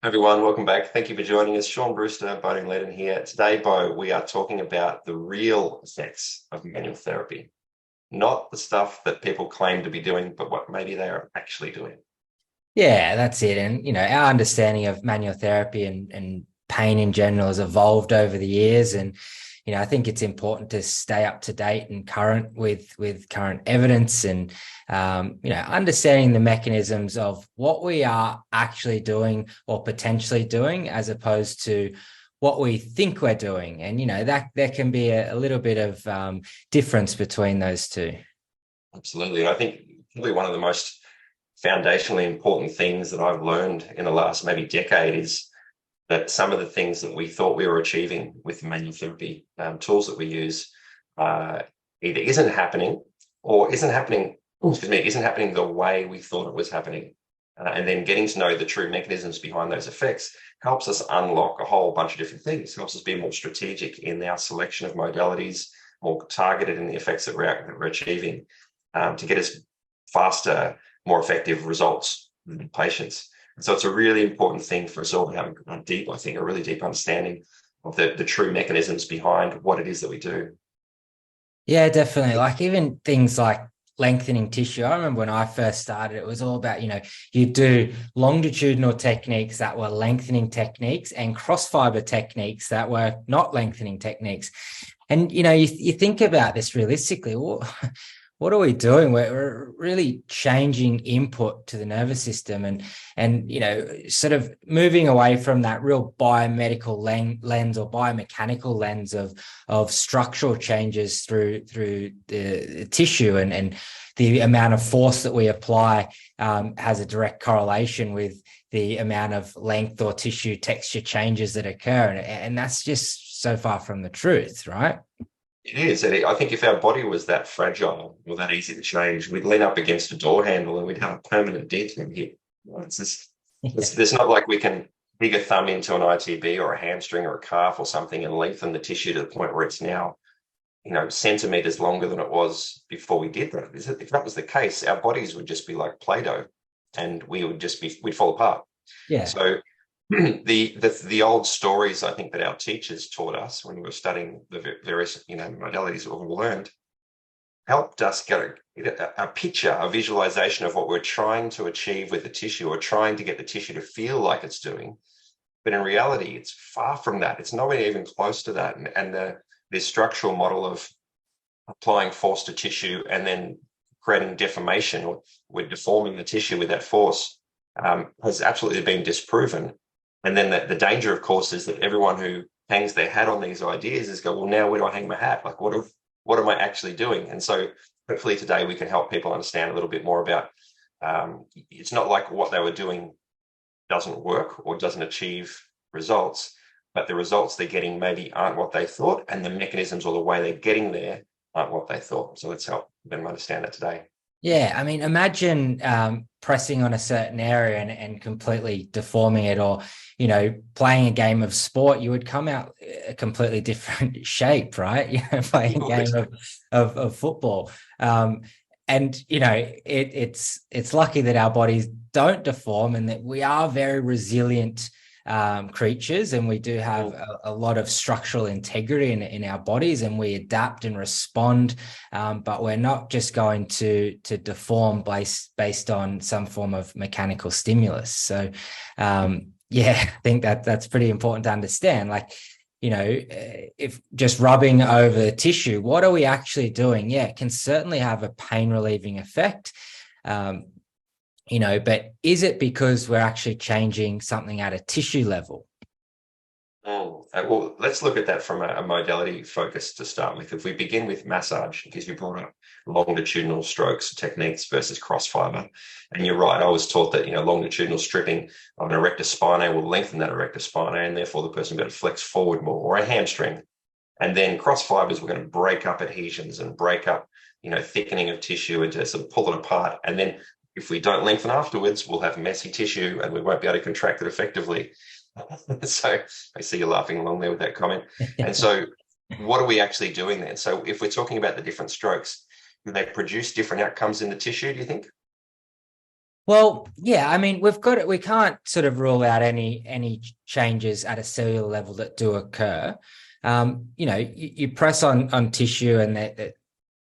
Everyone, welcome back. Thank you for joining us. Shaun Brewster, Bodine Ledden here. Today, Bo, we are talking about the real effects of manual therapy, not the stuff that people claim to be doing, but what maybe they are actually doing. Yeah, that's it. And, our understanding of manual therapy and pain in general has evolved over the years. And, I think it's important to stay up to date and current with current evidence and, understanding the mechanisms of what we are actually doing or potentially doing as opposed to what we think we're doing. And, that there can be a little bit of difference between those two. Absolutely. I think probably one of the most foundationally important things that I've learned in the last maybe decade is that some of the things that we thought we were achieving with manual therapy tools that we use either isn't happening or isn't happening the way we thought it was happening. And then getting to know the true mechanisms behind those effects helps us unlock a whole bunch of different things, helps us be more strategic in our selection of modalities, more targeted in the effects that we're achieving to get us faster, more effective results in patients. So it's a really important thing for us all to have a really deep understanding of the true mechanisms behind what it is that we do. Yeah, definitely. Like even things like lengthening tissue. I remember when I first started, it was all about, you do longitudinal techniques that were lengthening techniques and cross fiber techniques that were not lengthening techniques. And, you think about this realistically. What are we doing? We're really changing input to the nervous system and sort of moving away from that real biomedical lens or biomechanical lens of structural changes through the tissue and the amount of force that we apply has a direct correlation with the amount of length or tissue texture changes that occur. And that's just so far from the truth, right? It is. And I think if our body was that fragile or that easy to change, we'd lean up against a door handle and we'd have a permanent dent in here. It's just, there's not like we can dig a thumb into an ITB or a hamstring or a calf or something and lengthen the tissue to the point where it's now, centimeters longer than it was before we did that. If that was the case, our bodies would just be like Play-Doh and we'd fall apart. Yeah. So the old stories I think that our teachers taught us when we were studying the various modalities that we learned helped us get a picture, a visualization of what we're trying to achieve with the tissue or trying to get the tissue to feel like it's doing. But in reality, it's far from that. It's nowhere even close to that. And the structural model of applying force to tissue and then creating deformation or we're deforming the tissue with that force has absolutely been disproven. And then the danger, of course, is that everyone who hangs their hat on these ideas is go, well, now where do I hang my hat? Like, what am I actually doing? And so hopefully today we can help people understand a little bit more about it's not like what they were doing doesn't work or doesn't achieve results, but the results they're getting maybe aren't what they thought, and the mechanisms or the way they're getting there aren't what they thought. So let's help them understand that today. Yeah, I mean, imagine pressing on a certain area and completely deforming it, or playing a game of sport, you would come out a completely different shape, right? Playing a game of football, and it's lucky that our bodies don't deform and that we are very resilient creatures, and we do have a lot of structural integrity in our bodies, and we adapt and respond, but we're not just going to deform based on some form of mechanical stimulus. So yeah, I think that's pretty important to understand. Like, if just rubbing over tissue, what are we actually doing? Yeah, it can certainly have a pain relieving effect. But is it because we're actually changing something at a tissue level? Well, let's look at that from a modality focus to start with. If we begin with massage, because you brought up longitudinal strokes techniques versus cross fiber, and you're right, I was taught that longitudinal stripping of an erector spinae will lengthen that erector spinae, and therefore the person will be able to flex forward more, or a hamstring. And then cross fibers, we're going to break up adhesions and break up, thickening of tissue and to sort of pull it apart. And then if we don't lengthen afterwards, we'll have messy tissue and we won't be able to contract it effectively. So I see you laughing along there with that comment. And so what are we actually doing then? So if we're talking about the different strokes, do they produce different outcomes in the tissue, do you think? Well, yeah, I mean, we can't sort of rule out any changes at a cellular level that do occur. You press on tissue and that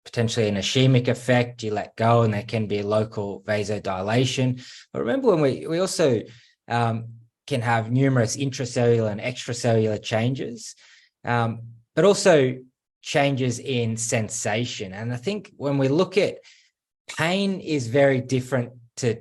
potentially an ischemic effect, you let go and there can be a local vasodilation. But remember when we also can have numerous intracellular and extracellular changes, but also changes in sensation. And I think when we look at pain is very different to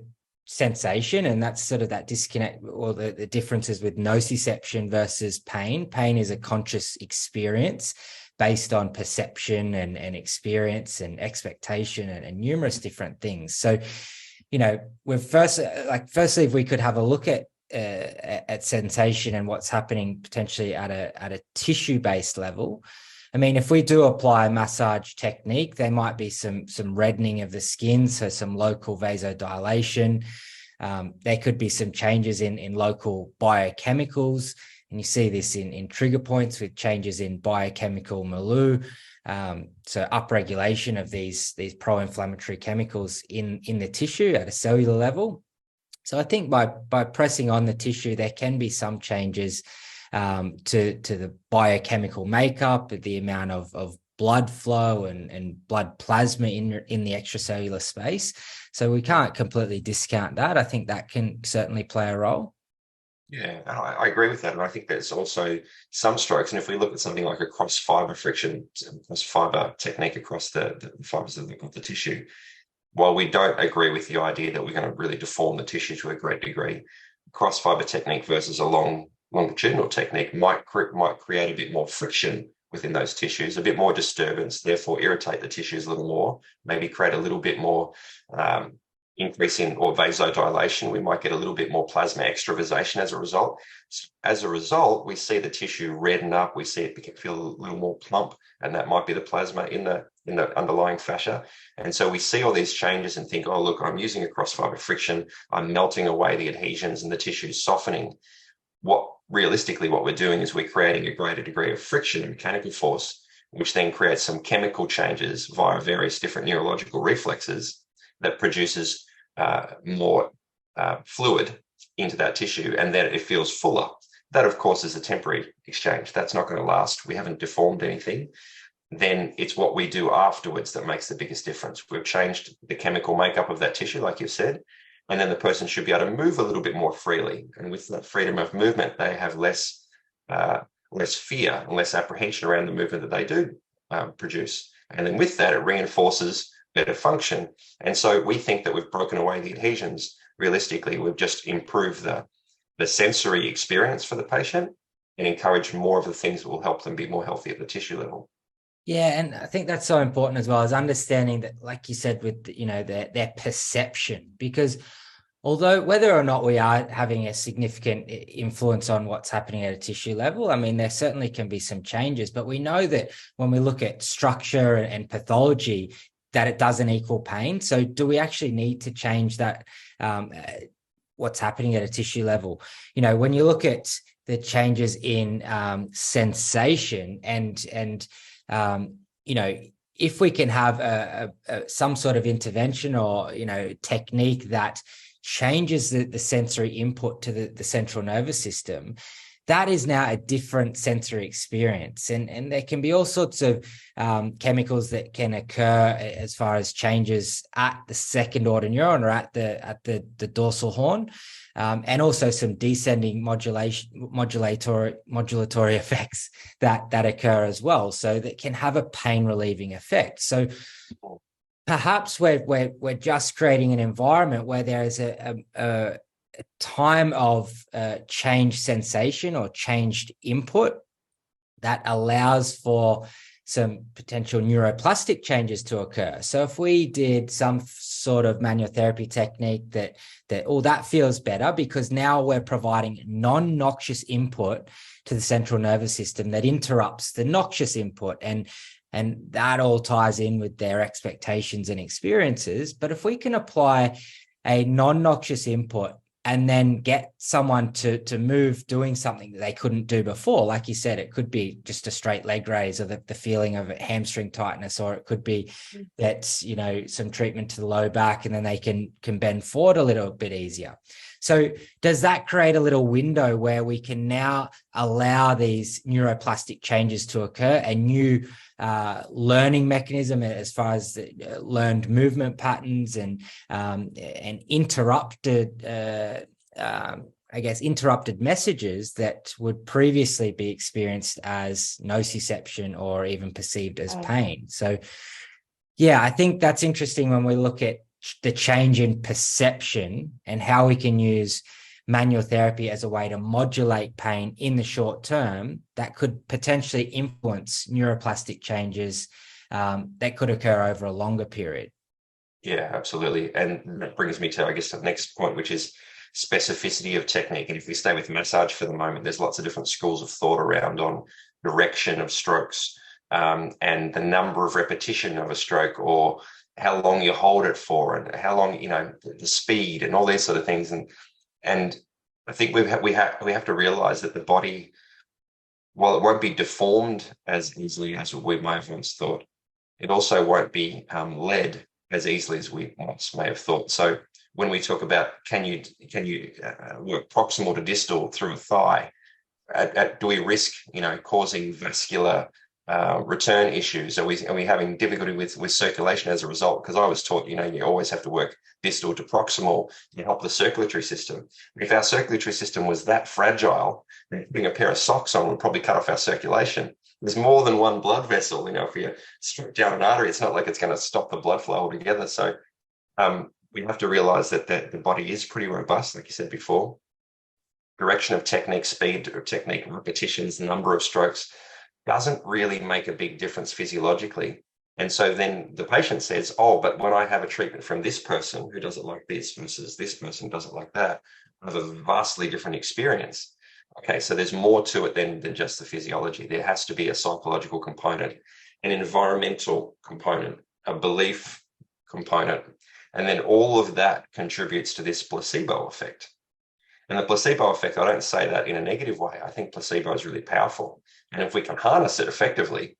sensation, and that's sort of that disconnect or the differences with nociception versus pain. Pain is a conscious experience based on perception and experience and expectation and numerous different things. So, we're firstly, if we could have a look at sensation and what's happening potentially at a tissue-based level. I mean, if we do apply a massage technique, there might be some reddening of the skin, so some local vasodilation. There could be some changes in local biochemicals, and you see this in trigger points with changes in biochemical milieu. So upregulation of these pro-inflammatory chemicals in the tissue at a cellular level. So I think by pressing on the tissue, there can be some changes to the biochemical makeup, the amount of blood flow and blood plasma in the extracellular space. So we can't completely discount that. I think that can certainly play a role. Yeah, I agree with that. And I think there's also some strokes. And if we look at something like a cross fiber friction, cross fiber technique across the fibers of the tissue, while we don't agree with the idea that we're going to really deform the tissue to a great degree, cross fiber technique versus a longitudinal technique might create a bit more friction within those tissues, a bit more disturbance, therefore irritate the tissues a little more, maybe create a little bit more increase in or vasodilation. We might get a little bit more plasma extravasation as a result. As a result, we see the tissue redden up, we see it feel a little more plump, and that might be the plasma in the underlying fascia. And so we see all these changes and think, oh, look, I'm using a cross-fiber friction, I'm melting away the adhesions and the tissue's softening. Realistically, what we're doing is we're creating a greater degree of friction and mechanical force, which then creates some chemical changes via various different neurological reflexes that produces more fluid into that tissue, and then it feels fuller. That, of course, is a temporary exchange. That's not going to last. We haven't deformed anything. Then it's what we do afterwards that makes the biggest difference. We've changed the chemical makeup of that tissue, like you said, and then the person should be able to move a little bit more freely. And with that freedom of movement, they have less fear and less apprehension around the movement that they do produce. And then with that, it reinforces better function. And so we think that we've broken away the adhesions. Realistically, we've just improved the sensory experience for the patient and encouraged more of the things that will help them be more healthy at the tissue level. Yeah, and I think that's so important as well, as understanding that, like you said, with their perception, because although whether or not we are having a significant influence on what's happening at a tissue level, I mean, there certainly can be some changes, but we know that when we look at structure and pathology, that it doesn't equal pain. So do we actually need to change that, what's happening at a tissue level? When you look at the changes in sensation and if we can have some sort of intervention or, technique that changes the sensory input to the central nervous system, that is now a different sensory experience. And there can be all sorts of chemicals that can occur as far as changes at the second order neuron or at the dorsal horn. And also some descending modulatory effects that occur as well. So that can have a pain relieving effect. So perhaps we're just creating an environment where there is a time of changed sensation or changed input that allows for some potential neuroplastic changes to occur. So if we did some sort of myotherapy technique that feels better because now we're providing non-noxious input to the central nervous system that interrupts the noxious input, and that all ties in with their expectations and experiences. But if we can apply a non-noxious input and then get someone to move doing something that they couldn't do before. Like you said, it could be just a straight leg raise, or the feeling of hamstring tightness, or it could be that, you know, some treatment to the low back, and then they can bend forward a little bit easier. So does that create a little window where we can now allow these neuroplastic changes to occur, and new learning mechanism as far as the learned movement patterns and interrupted, interrupted messages that would previously be experienced as nociception or even perceived as pain? So, yeah, I think that's interesting when we look at the change in perception and how we can use manual therapy as a way to modulate pain in the short term that could potentially influence neuroplastic changes that could occur over a longer period. Yeah, absolutely. And that brings me to, I guess, the next point, which is specificity of technique. And if we stay with massage for the moment, there's lots of different schools of thought around on direction of strokes, and the number of repetition of a stroke, or how long you hold it for, and how long, you know, the speed and all these sort of things. And I think we have to realize that the body, while it won't be deformed as easily as we may have once thought, it also won't be led as easily as we once may have thought. So when we talk about can you work proximal to distal through a thigh, do we risk, you know, causing vascular return issues? Are we having difficulty with circulation as a result? Because I was taught, you know, you always have to work distal to proximal to help the circulatory system. If our circulatory system was that fragile, putting a pair of socks on would probably cut off our circulation. There's more than one blood vessel. You know, if you strip down an artery, it's not like it's going to stop the blood flow altogether. So we have to realize that the body is pretty robust, like you said before. Direction of technique, speed of technique, repetitions, number of strokes doesn't really make a big difference physiologically. And so then the patient says, oh, but when I have a treatment from this person who does it like this versus this person does it like that, I have a vastly different experience. Okay, so there's more to it than just the physiology. There has to be a psychological component, an environmental component, a belief component, and then all of that contributes to this placebo effect. And the placebo effect, I don't say that in a negative way. I think placebo is really powerful. And if we can harness it effectively,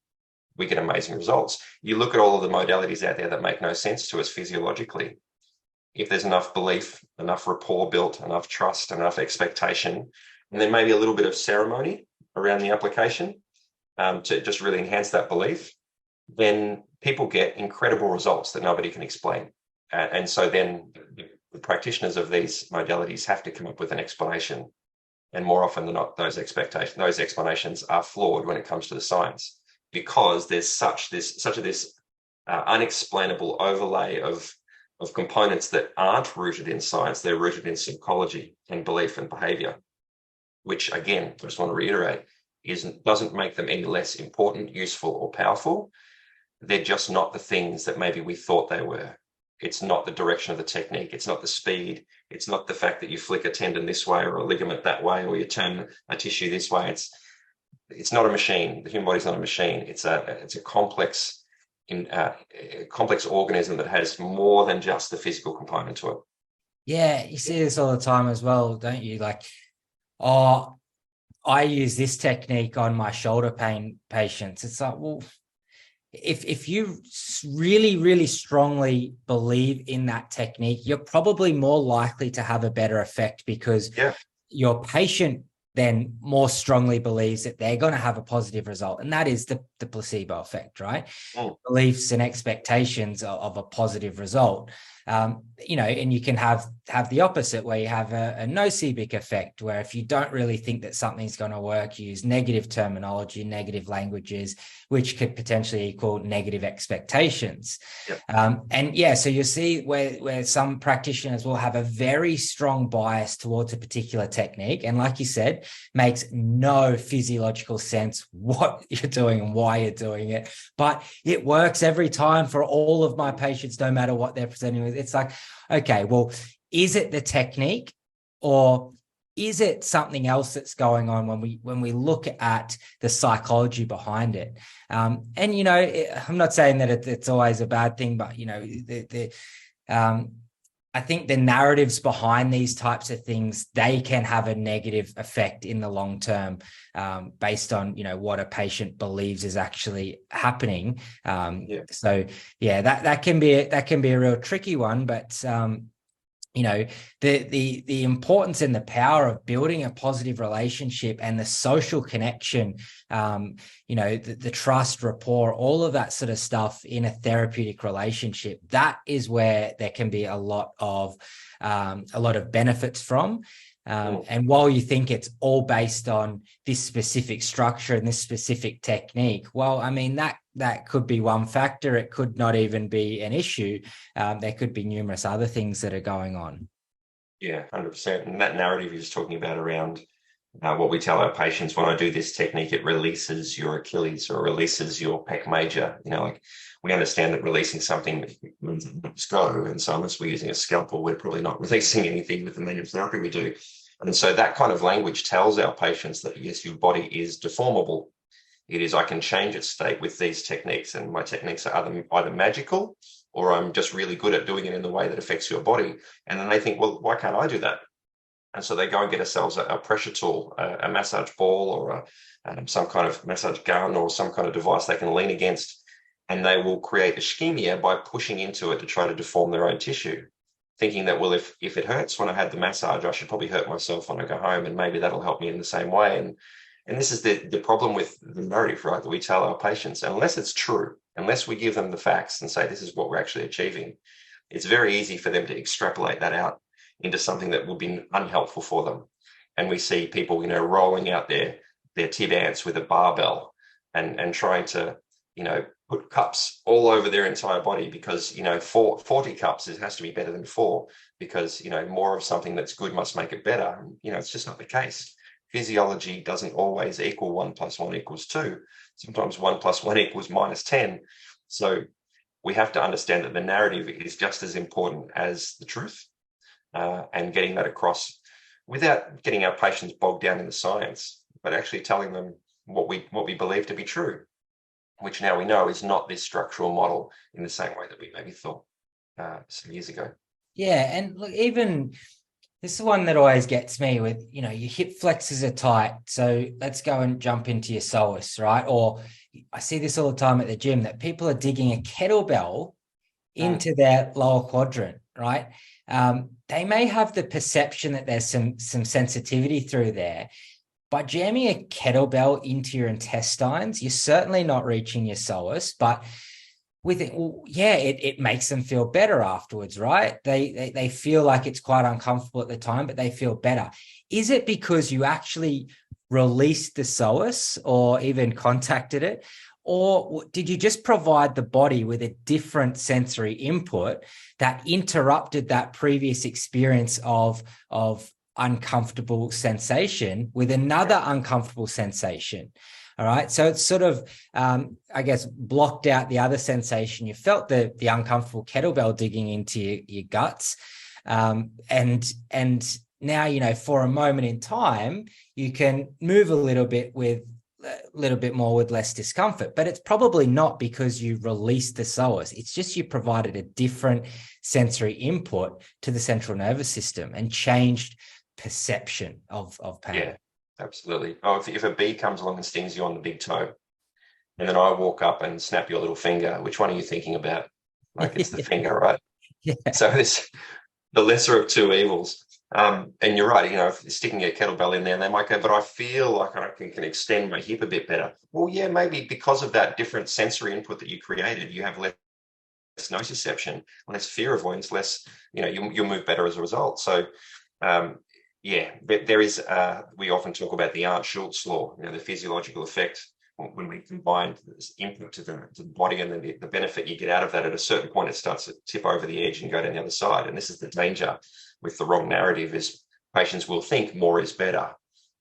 we get amazing results. You look at all of the modalities out there that make no sense to us physiologically. If there's enough belief, enough rapport built, enough trust, enough expectation, and then maybe a little bit of ceremony around the application to just really enhance that belief, then people get incredible results that nobody can explain. And so then the practitioners of these modalities have to come up with an explanation. And more often than not, those explanations are flawed when it comes to the science, because there's such a unexplainable overlay of components that aren't rooted in science. They're rooted in psychology and belief and behavior, which, again, I just want to reiterate, doesn't make them any less important, useful, or powerful. They're just not the things that maybe we thought they were. It's not the direction of the technique. It's not the speed. It's not the fact that you flick a tendon this way or a ligament that way, or you turn a tissue this way. It's not a machine. The human body's not a machine. It's a complex organism that has more than just the physical component to it. Yeah, you see this all the time as well, don't you? Like, oh, I use this technique on my shoulder pain patients. It's like, well, if you really, really strongly believe in that technique, you're probably more likely to have a better effect, because your patient then more strongly believes that they're going to have a positive result. And that is the placebo effect, right? Beliefs and expectations of a positive result. You know, and you can have the opposite, where you have a nocibic effect, where if you don't really think that something's going to work, you use negative terminology, negative languages, which could potentially equal negative expectations. So you'll see where some practitioners will have a very strong bias towards a particular technique, and like you said, makes no physiological sense what you're doing and why you're doing it, but it works every time for all of my patients, no matter what they're presenting with. It's like, okay, well, is it the technique, or is it something else that's going on when we look at the psychology behind it? And, you know, I'm not saying that it's always a bad thing, but, you know, I think the narratives behind these types of things, they can have a negative effect in the long term, based on, what a patient believes is actually happening. So yeah, that can be a real tricky one, but the importance and the power of building a positive relationship and the social connection, the trust, rapport, all of that sort of stuff in a therapeutic relationship, that is where there can be a lot of benefits from. And while you think it's all based on this specific structure and this specific technique, well, I mean, that could be one factor. It could not even be an issue. There could be numerous other things that are going on. Yeah, 100%. And that narrative you're just talking about around what we tell our patients, when I do this technique, it releases your Achilles or releases your pec major. Like we understand that releasing something means it's go. And so unless we're using a scalpel, we're probably not releasing anything with the manual therapy we do. And so that kind of language tells our patients that, yes, your body is deformable. It is, I can change its state with these techniques, and my techniques are either magical or I'm just really good at doing it in the way that affects your body. And then they think, well, why can't I do that? And so they go and get themselves a pressure tool, a massage ball, or some kind of massage gun, or some kind of device they can lean against, and they will create ischemia by pushing into it to try to deform their own tissue, thinking that, well, if it hurts when I had the massage, I should probably hurt myself when I go home, and maybe that'll help me in the same way. And this is the problem with the narrative, right, that we tell our patients. Unless it's true, unless we give them the facts and say this is what we're actually achieving, it's very easy for them to extrapolate that out into something that will be unhelpful for them. And we see people, rolling out their tib ants with a barbell and trying to, put cups all over their entire body because, 40 cups has to be better than 4 because, more of something that's good must make it better. It's just not the case. Physiology doesn't always equal 1 + 1 = 2. Sometimes 1 + 1 = -10. So we have to understand that the narrative is just as important as the truth, and getting that across without getting our patients bogged down in the science, but actually telling them what we believe to be true, which now we know is not this structural model in the same way that we maybe thought some years ago. Yeah, and look, even this is one that always gets me with, your hip flexors are tight. So let's go and jump into your psoas, right? Or I see this all the time at the gym that people are digging a kettlebell into their lower quadrant, right? They may have the perception that there's some sensitivity through there, but jamming a kettlebell into your intestines, you're certainly not reaching your psoas, but with it, it makes them feel better afterwards, right? They feel like it's quite uncomfortable at the time, but they feel better. Is it because you actually released the psoas or even contacted it? Or did you just provide the body with a different sensory input that interrupted that previous experience of uncomfortable sensation with another uncomfortable sensation? All right. So it's sort of, I guess, blocked out the other sensation. You felt the uncomfortable kettlebell digging into your guts. And now, for a moment in time, you can move a little bit more with less discomfort, but it's probably not because you released the psoas. It's just you provided a different sensory input to the central nervous system and changed perception of pain. Yeah, absolutely. Oh, if a bee comes along and stings you on the big toe, and then I walk up and snap your little finger, which one are you thinking about? Like it's the finger, right? Yeah. So it's the lesser of two evils. And you're right, sticking a kettlebell in there, and they might go, but I feel like I can extend my hip a bit better. Well, yeah, maybe because of that different sensory input that you created, you have less nociception, less fear avoidance, less, you'll move better as a result. So, there is, we often talk about the Arndt-Schultz law, the physiological effect. When we combine this input to the body and then the benefit you get out of that, at a certain point, it starts to tip over the edge and go down the other side. And this is the danger with the wrong narrative, is patients will think more is better,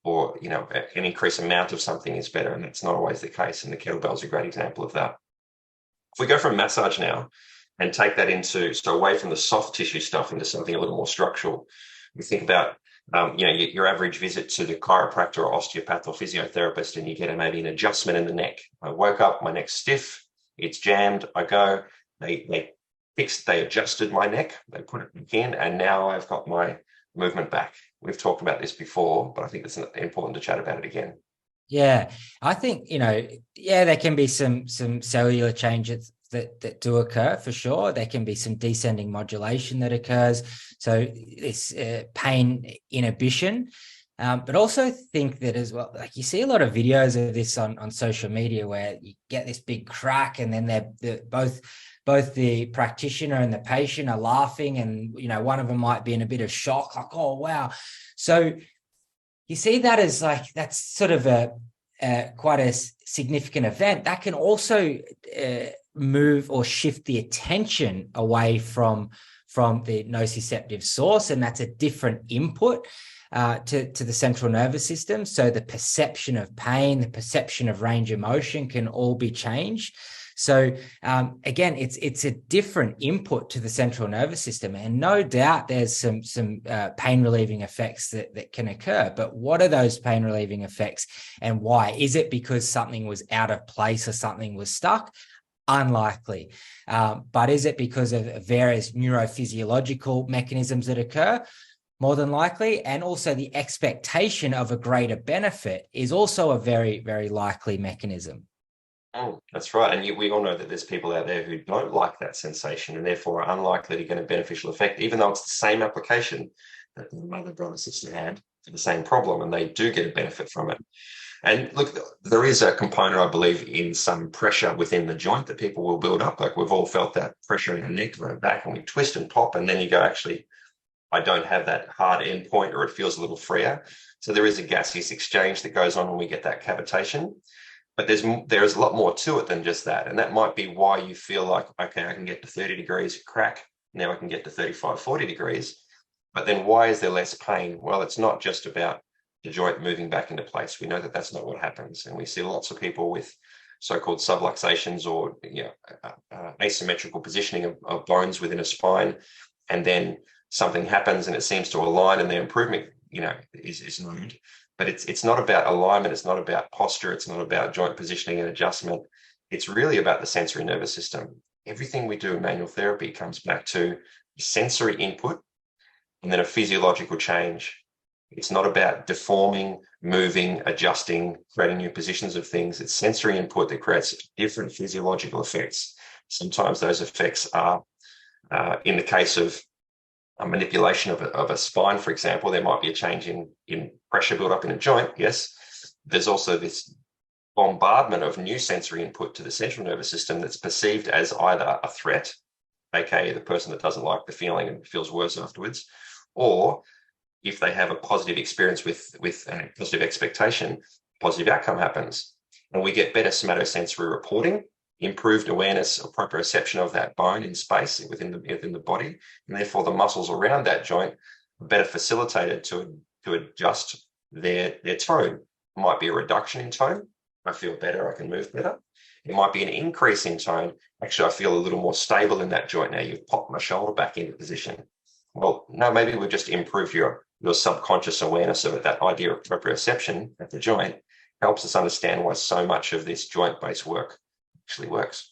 or, an increased amount of something is better. And that's not always the case. And the kettlebell is a great example of that. If we go from massage now and take that so away from the soft tissue stuff into something a little more structural, we think about your average visit to the chiropractor or osteopath or physiotherapist, and you get maybe an adjustment in the neck. I woke up, my neck's stiff, it's jammed, I go, they they adjusted my neck, they put it back in, and now I've got my movement back. We've talked about this before, but I think it's important to chat about it again. Yeah, I think, there can be some cellular changes that do occur for sure. There can be some descending modulation that occurs. So this pain inhibition, but also think that as well, like you see a lot of videos of this on social media where you get this big crack and then they're both the practitioner and the patient are laughing, and one of them might be in a bit of shock, like, oh wow. So you see that as like, that's sort of quite a significant event that can also move or shift the attention away from the nociceptive source, and that's a different input to the central nervous system. So the perception of pain, the perception of range of motion can all be changed. So again, it's a different input to the central nervous system, and no doubt there's some pain relieving effects that can occur. But what are those pain relieving effects, and why? Is it because something was out of place or something was stuck? Unlikely. But is it because of various neurophysiological mechanisms that occur? More than likely. And also the expectation of a greater benefit is also a very, very likely mechanism. Oh, that's right. And we all know that there's people out there who don't like that sensation and therefore are unlikely to get a beneficial effect, even though it's the same application that the mother, brother, sister had for the same problem, and they do get a benefit from it. And look, there is a component, I believe, in some pressure within the joint that people will build up. Like we've all felt that pressure in the neck, our back, and we twist and pop, and then you go, actually, I don't have that hard end point, or it feels a little freer. So there is a gaseous exchange that goes on when we get that cavitation. But there's a lot more to it than just that. And that might be why you feel like, okay, I can get to 30 degrees crack. Now I can get to 35, 40 degrees. But then why is there less pain? Well, it's not just about the joint moving back into place. We know that that's not what happens. And we see lots of people with so-called subluxations or asymmetrical positioning of bones within a spine. And then something happens and it seems to align, and their improvement, is known. But it's not about alignment. It's not about posture. It's not about joint positioning and adjustment. It's really about the sensory nervous system. Everything we do in manual therapy comes back to sensory input and then a physiological change. It's not about deforming, moving, adjusting, creating new positions of things. It's sensory input that creates different physiological effects. Sometimes those effects are, in the case of a manipulation of a spine, for example, there might be a change in pressure build up in a joint. Yes. There's also this bombardment of new sensory input to the central nervous system that's perceived as either a threat, aka the person that doesn't like the feeling and feels worse afterwards, or if they have a positive experience with a positive expectation, positive outcome happens. And we get better somatosensory reporting, improved awareness or proprioception of that bone in space within the body, and therefore the muscles around that joint are better facilitated to adjust their tone. It might be a reduction in tone. I feel better, I can move better. It might be an increase in tone. Actually, I feel a little more stable in that joint now. You've popped my shoulder back into position. Well, no, maybe we've just improved your subconscious awareness of it. That idea of proprioception at the joint helps us understand why so much of this joint-based work actually works.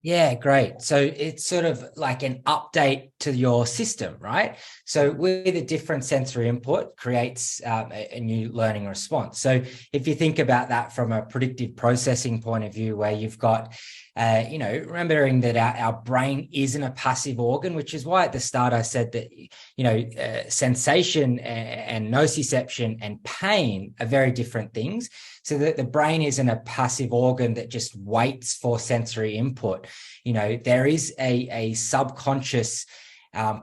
Yeah, great. So it's sort of like an update to your system, right? So with a different sensory input creates a new learning response. So if you think about that from a predictive processing point of view, where you've got, remembering that our brain isn't a passive organ, which is why at the start I said that, sensation and nociception and pain are very different things. So that the brain isn't a passive organ that just waits for sensory input. There is a subconscious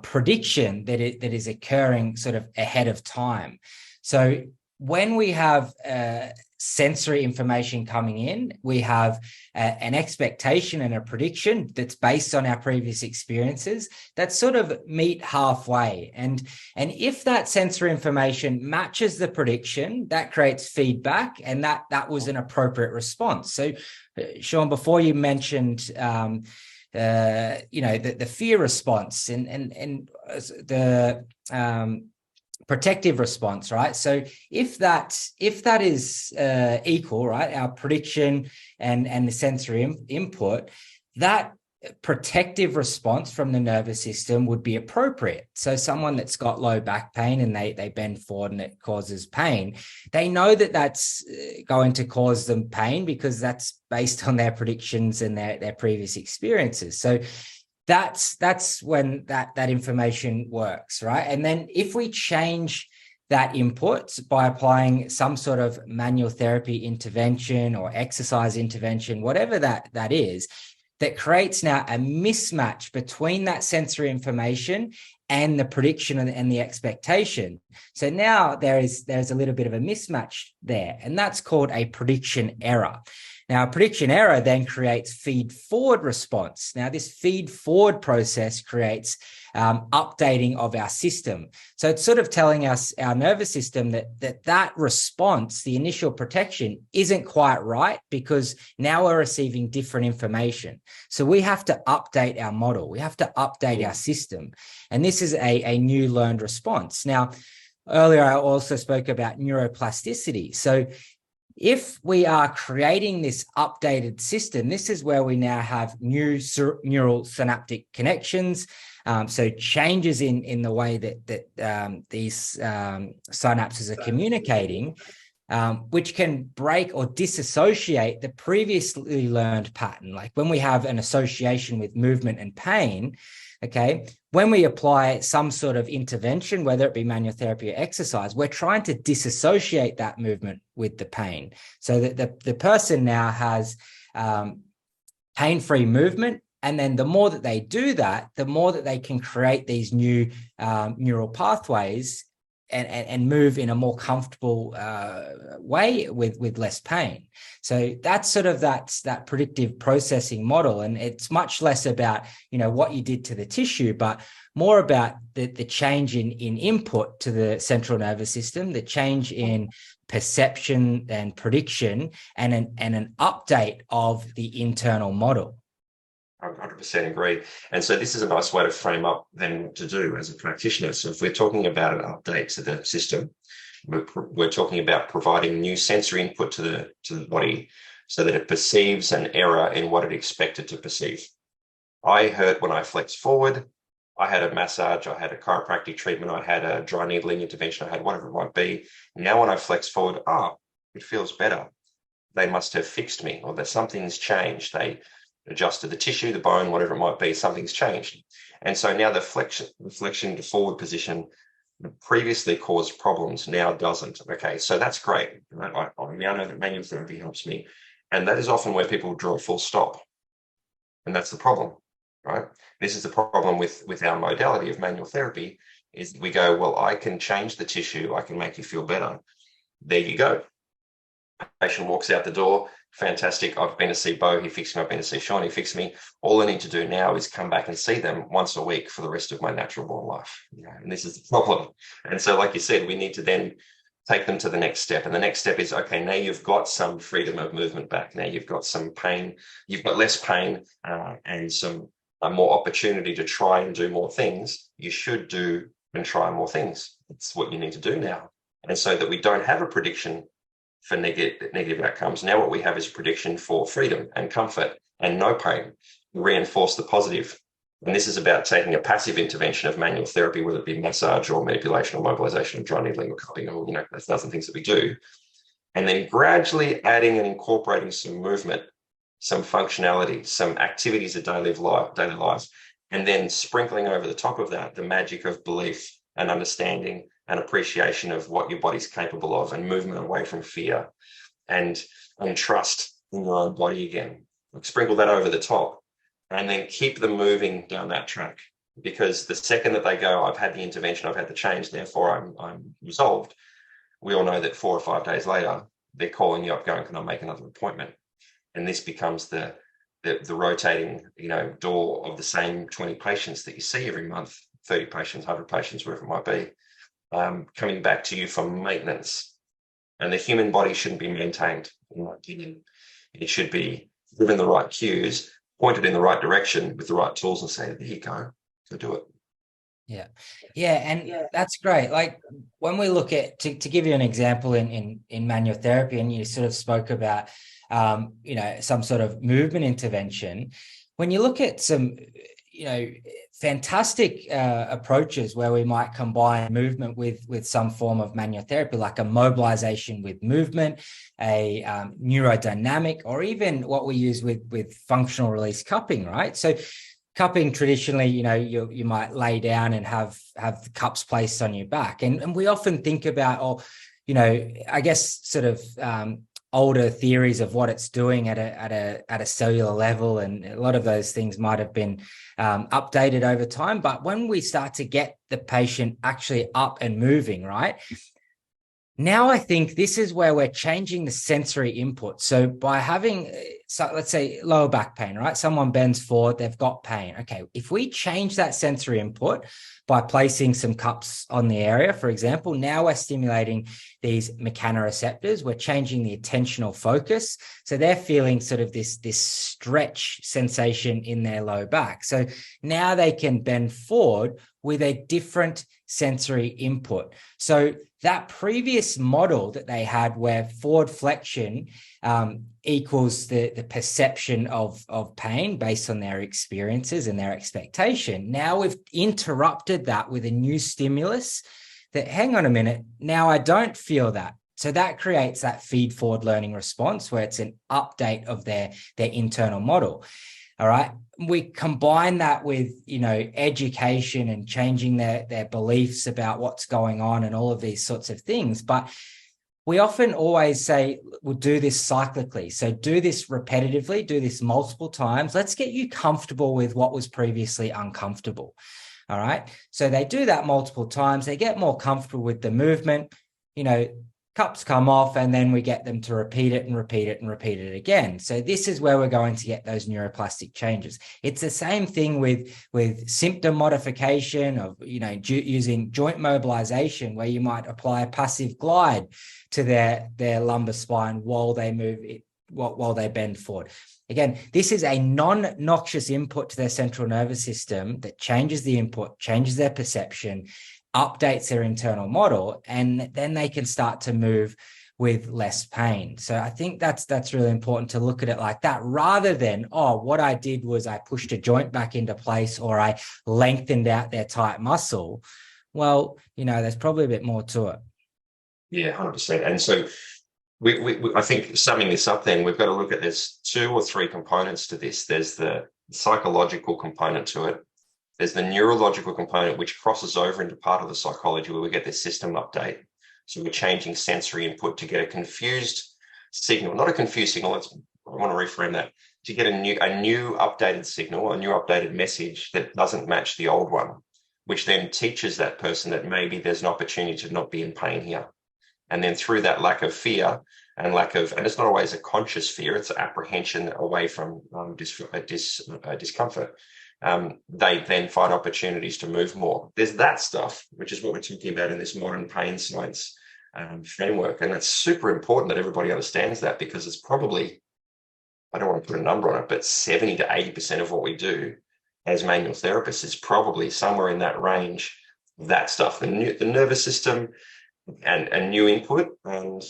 prediction that is occurring sort of ahead of time. So when we have sensory information coming in, we have an expectation and a prediction that's based on our previous experiences that sort of meet halfway. And if that sensory information matches the prediction, that creates feedback, and that was an appropriate response. So, Shaun, before you mentioned the fear response and the protective response, right? So if that is equal, right, our prediction and the sensory input, that protective response from the nervous system would be appropriate. So someone that's got low back pain and they bend forward and it causes pain, they know that that's going to cause them pain because that's based on their predictions and their previous experiences. So that's when that information works, right? And then if we change that input by applying some sort of manual therapy intervention or exercise intervention, whatever that is, that creates now a mismatch between that sensory information and the prediction and the expectation. So now there's a little bit of a mismatch there, and that's called a prediction error. Now, a prediction error then creates feed-forward response. Now, this feed-forward process creates updating of our system. So it's sort of telling us, our nervous system, that response, the initial protection, isn't quite right because now we're receiving different information. So we have to update our model. We have to update our system. And this is a new learned response. Now, earlier, I also spoke about neuroplasticity. So if we are creating this updated system, this is where we now have new neural synaptic connections. So changes in the way that these synapses are communicating, which can break or disassociate the previously learned pattern. Like when we have an association with movement and pain, okay, when we apply some sort of intervention, whether it be manual therapy or exercise, we're trying to disassociate that movement with the pain so that the person now has pain-free movement. And then the more that they do that, the more that they can create these new neural pathways and move in a more comfortable way with less pain. So that's sort of that predictive processing model. And it's much less about, what you did to the tissue, but more about the change in input to the central nervous system, the change in perception and prediction, and an update of the internal model. 100% agree. And so this is a nice way to frame up then to do as a practitioner. So if we're talking about an update to the system, we're talking about providing new sensory input to the body so that it perceives an error in what it expected to perceive. I hurt when I flexed forward. I had a massage. I had a chiropractic treatment. I had a dry needling intervention. I had whatever it might be. Now when I flex forward, it feels better. They must have fixed me, or that something's changed. They adjusted the tissue, the bone, whatever it might be, something's changed. And so now the flexion to forward position previously caused problems, now doesn't. Okay, so that's great. I now know that manual therapy helps me. And that is often where people draw a full stop. And that's the problem, right? This is the problem with our modality of manual therapy, is we go, well, I can change the tissue, I can make you feel better. There you go. Patient walks out the door. Fantastic. I've been to see Bo. He fixed me. I've been to see Shaun. He fixed me. All I need to do now is come back and see them once a week for the rest of my natural born life. And this is the problem. And so, like you said, we need to then take them to the next step. And the next step is, okay, now you've got some freedom of movement back. Now you've got some pain. You've got less pain and some more opportunity to try and do more things. You should do and try more things. It's what you need to do now. And so that we don't have a prediction for negative outcomes. Now what we have is prediction for freedom and comfort and no pain. Reinforce the positive. And this is about taking a passive intervention of manual therapy, whether it be massage or manipulation or mobilization or dry needling or cupping, or there's a dozen things that we do. And then gradually adding and incorporating some movement, some functionality, some activities of daily lives, and then sprinkling over the top of that the magic of belief and understanding and appreciation of what your body's capable of, and movement away from fear and trust in your own body again. Sprinkle that over the top and then keep them moving down that track, because the second that they go, I've had the intervention, I've had the change, therefore I'm resolved, we all know that 4 or 5 days later, they're calling you up going, can I make another appointment? And this becomes the rotating, door of the same 20 patients that you see every month, 30 patients, 100 patients, wherever it might be. Coming back to you for maintenance. And the human body shouldn't be maintained, in my opinion. It should be given the right cues, pointed in the right direction with the right tools, and say, there you go do it. And that's great. Like when we look at, to give you an example in manual therapy, and you sort of spoke about some sort of movement intervention. when you look at some, fantastic approaches where we might combine movement with some form of manual therapy, like a mobilization with movement, a neurodynamic, or even what we use with functional release cupping, right? So cupping traditionally, you might lay down and have the cups placed on your back. And we often think about, I guess sort of older theories of what it's doing at a cellular level, and a lot of those things might have been updated over time. But when we start to get the patient actually up and moving, right, now I think this is where we're changing the sensory input. So by having, let's say, lower back pain, right? Someone bends forward, they've got pain. Okay, if we change that sensory input by placing some cups on the area, for example, now we're stimulating these mechanoreceptors. We're changing the attentional focus. So they're feeling sort of this stretch sensation in their low back. So now they can bend forward with a different sensory input. So that previous model that they had, where forward flexion equals the perception of pain based on their experiences and their expectation, now we've interrupted that with a new stimulus that, hang on a minute, now I don't feel that. So that creates that feed forward learning response, where it's an update of their internal model. All right. We combine that with, education and changing their beliefs about what's going on and all of these sorts of things. But we often always say, we'll do this cyclically. So do this repetitively, do this multiple times. Let's get you comfortable with what was previously uncomfortable. All right. So they do that multiple times. They get more comfortable with the movement, cups come off, and then we get them to repeat it and repeat it and repeat it again. So this is where we're going to get those neuroplastic changes. It's the same thing with symptom modification of, using joint mobilization, where you might apply a passive glide to their lumbar spine while they move it, while they bend forward. Again, this is a non-noxious input to their central nervous system that changes the input, changes their perception, updates their internal model, and then they can start to move with less pain. So I think that's really important to look at it like that, rather than, what I did was I pushed a joint back into place, or I lengthened out their tight muscle. Well, there's probably a bit more to it. Yeah, 100%. And so I think, summing this up then, we've got to look at, there's 2 or 3 components to this. There's the psychological component to it. There's the neurological component, which crosses over into part of the psychology, where we get this system update. So we're changing sensory input to get a confused signal, not a confused signal. I want to reframe that, to get a new updated signal, a new updated message that doesn't match the old one, which then teaches that person that maybe there's an opportunity to not be in pain here. And then through that lack of fear and and it's not always a conscious fear, it's apprehension away from discomfort. They then find opportunities to move more. There's that stuff, which is what we're talking about in this modern pain science framework. And it's super important that everybody understands that, because it's probably, I don't want to put a number on it, but 70 to 80% of what we do as manual therapists is probably somewhere in that range, that stuff, the nervous system and new input and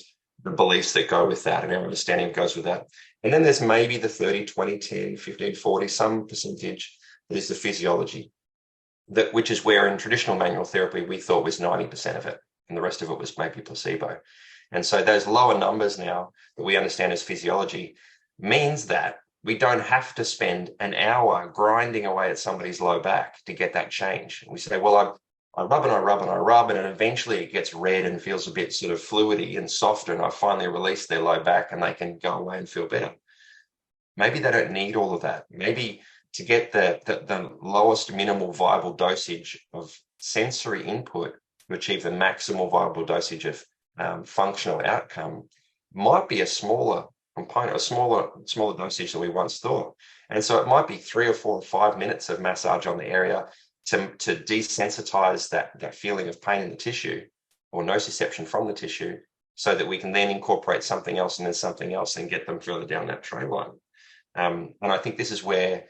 the beliefs that go with that and our understanding that goes with that. And then there's maybe the 30, 20, 10, 15, 40, some percentage that is the physiology, which is where in traditional manual therapy we thought was 90% of it, and the rest of it was maybe placebo. And so those lower numbers now that we understand as physiology means that we don't have to spend an hour grinding away at somebody's low back to get that change. We say, well, I rub and I rub and I rub, and eventually it gets red and feels a bit sort of fluidy and softer, and I finally release their low back and they can go away and feel better. Maybe they don't need all of that. Maybe to get the lowest minimal viable dosage of sensory input to achieve the maximal viable dosage of functional outcome might be a smaller component, a smaller dosage than we once thought. And so it might be 3 or 4 or 5 minutes of massage on the area to desensitize that feeling of pain in the tissue or nociception from the tissue, so that we can then incorporate something else and then something else and get them further down that tray line. And I think this is where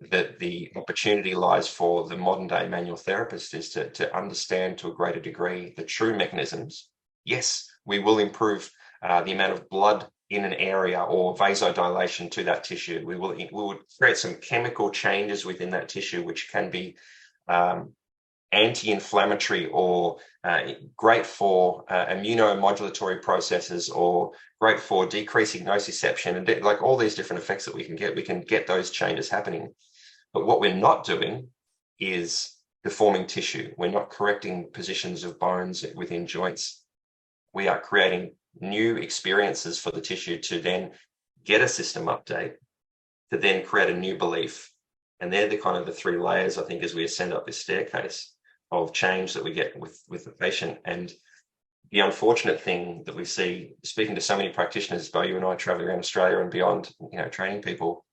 the opportunity lies for the modern day manual therapist, is to understand to a greater degree the true mechanisms. Yes, we will improve the amount of blood in an area or vasodilation to that tissue. We would create some chemical changes within that tissue, which can be anti-inflammatory or great for immunomodulatory processes, or great for decreasing nociception, and like all these different effects that we can get those changes happening. But what we're not doing is deforming tissue. We're not correcting positions of bones within joints. We are creating new experiences for the tissue to then get a system update, to then create a new belief. And they're the kind of the three layers, I think, as we ascend up this staircase of change that we get with the patient. And the unfortunate thing that we see, speaking to so many practitioners, Bo, you and I traveling around Australia and beyond, training people,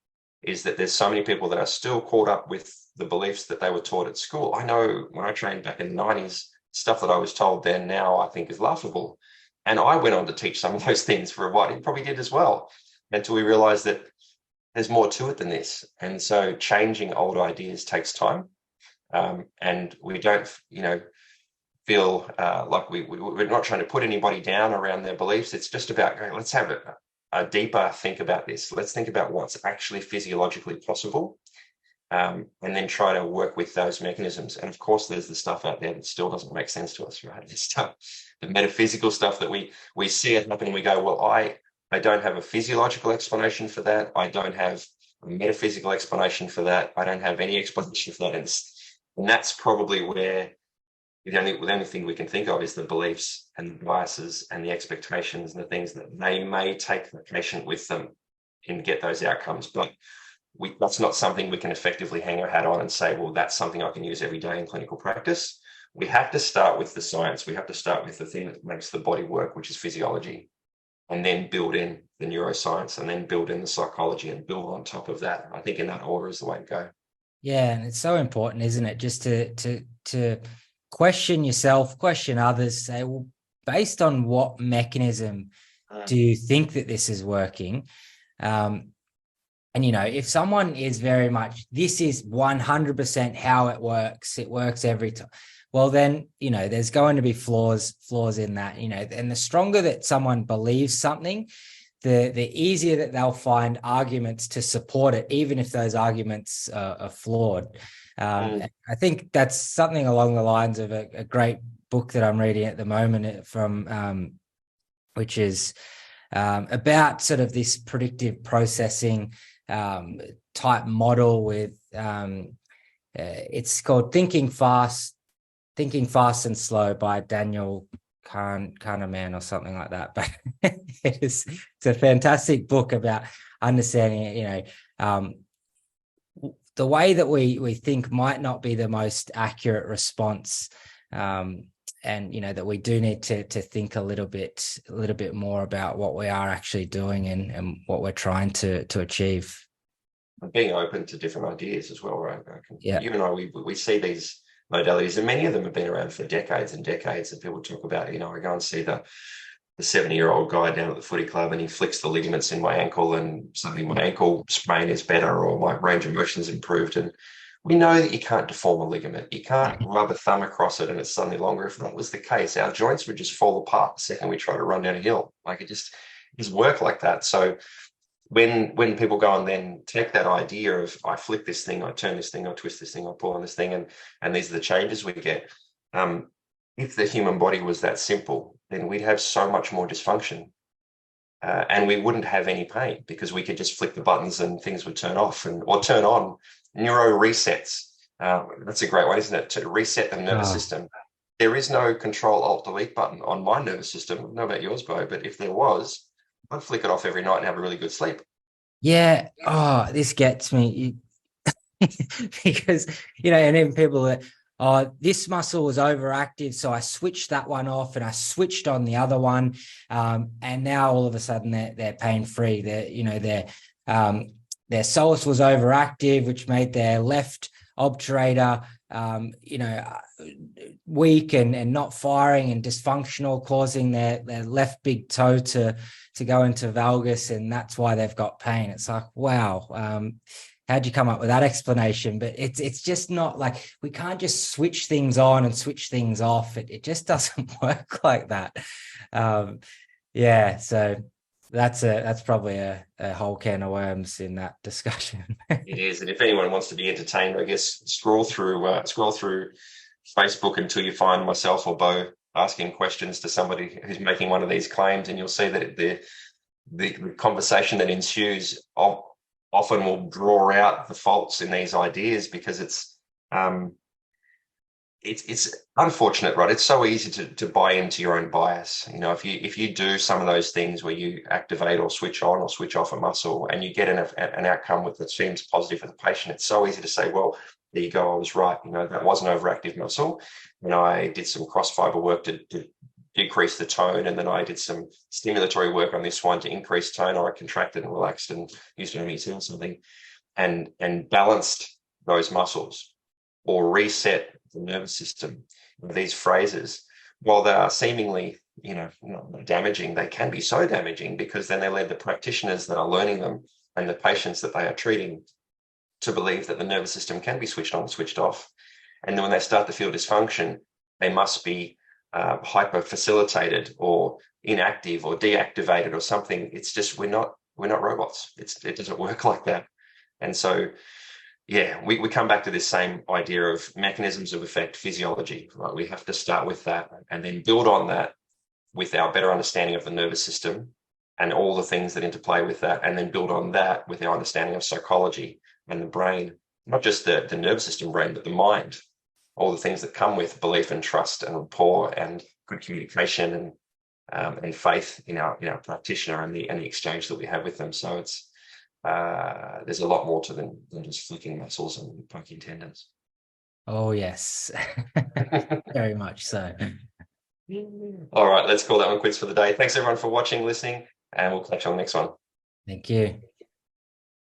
is that there's so many people that are still caught up with the beliefs that they were taught at school. I know when I trained back in the 90s, stuff that I was told then now I think is laughable. And I went on to teach some of those things for a while. He probably did as well, until we realized that there's more to it than this. And so changing old ideas takes time. And we don't, feel like we're not trying to put anybody down around their beliefs. It's just about going, let's have a deeper think about this. Let's think about what's actually physiologically possible, and then try to work with those mechanisms. And of course, there's the stuff out there that still doesn't make sense to us, right? This stuff, the metaphysical stuff that we see it happen, and we go, well, I don't have a physiological explanation for that. I don't have a metaphysical explanation for that. I don't have any explanation for that. And that's probably where the only thing we can think of is the beliefs and the biases and the expectations and the things that they may take the patient with them and get those outcomes. But that's not something we can effectively hang our hat on and say, well, that's something I can use every day in clinical practice. We have to start with the science. We have to start with the thing that makes the body work, which is physiology, and then build in the neuroscience, and then build in the psychology, and build on top of that. I think in that order is the way to go. Yeah, and it's so important, isn't it? Just to question yourself, question others, say, well, based on what mechanism do you think that this is working? And, if someone is very much, this is 100% how it works every time. Well, then, there's going to be flaws in that, and the stronger that someone believes something, the easier that they'll find arguments to support it, even if those arguments are flawed. I think that's something along the lines of a great book that I'm reading at the moment from, which is about sort of this predictive processing type model with, it's called Thinking Fast and Slow by Daniel Kahneman or something like that. But it's a fantastic book about understanding, the way that we think might not be the most accurate response, and that we do need to think a little bit more about what we are actually doing and what we're trying to achieve. Being open to different ideas as well, right? Yeah. You and I, we see these modalities, and many of them have been around for decades and decades. And people talk about, I go and see the 70-year-old guy down at the footy club, and he flicks the ligaments in my ankle, and suddenly my ankle sprain is better, or my range of motion is improved. And we know that you can't deform a ligament. You can't rub a thumb across it and it's suddenly longer. If that was the case, our joints would just fall apart the second we try to run down a hill. Like it just work like that. So when people go and then take that idea of, I flick this thing, I turn this thing, I twist this thing, I pull on this thing, and these are the changes we get. If the human body was that simple, then we'd have so much more dysfunction, and we wouldn't have any pain, because we could just flick the buttons and things would turn off or turn on. Neuro resets. That's a great one, isn't it? To reset the nervous system. There is no Control-Alt-Delete button on my nervous system. I don't know about yours, Bo, but if there was, I'd flick it off every night and have a really good sleep. Yeah. Oh, this gets me. Because, and then people that, this muscle was overactive, so I switched that one off and I switched on the other one. And now all of a sudden they're pain-free. Their psoas was overactive, which made their left obturator, weak and not firing and dysfunctional, causing their left big toe to go into valgus, and that's why they've got pain. It's like, wow, how'd you come up with that explanation? But it's just not like, we can't just switch things on and switch things off. It just doesn't work like that. So That's probably a whole can of worms in that discussion. It is, and if anyone wants to be entertained, I guess scroll through Facebook until you find myself or Bo asking questions to somebody who's making one of these claims, and you'll see that the conversation that ensues often will draw out the faults in these ideas, because it's unfortunate, right? It's so easy to buy into your own bias. You know, if you do some of those things where you activate or switch on or switch off a muscle and you get an outcome that seems positive for the patient, it's so easy to say, well, there you go, I was right. You know, that was an overactive muscle, and I did some cross fiber work to decrease the tone, and then I did some stimulatory work on this one to increase tone, or I contracted and relaxed and used an MET or something, and balanced those muscles or reset the nervous system. These phrases, while they are seemingly, you know, not damaging, they can be so damaging, because then they lead the practitioners that are learning them and the patients that they are treating to believe that the nervous system can be switched on and switched off. And then when they start to feel dysfunction, they must be hyper facilitated or inactive or deactivated or something. It's just, we're not robots. It doesn't work like that. And so, yeah, we come back to this same idea of mechanisms of effect, physiology, right? We have to start with that and then build on that with our better understanding of the nervous system and all the things that interplay with that, and then build on that with our understanding of psychology and the brain, not just the nervous system brain, but the mind, all the things that come with belief and trust and rapport and good communication and faith in our practitioner and the exchange that we have with them. So it's there's a lot more to than just flicking muscles and poking tendons. Oh yes, very much so. All right, let's call that one quits for the day. Thanks everyone for watching, listening, and we'll catch you on the next one. Thank you.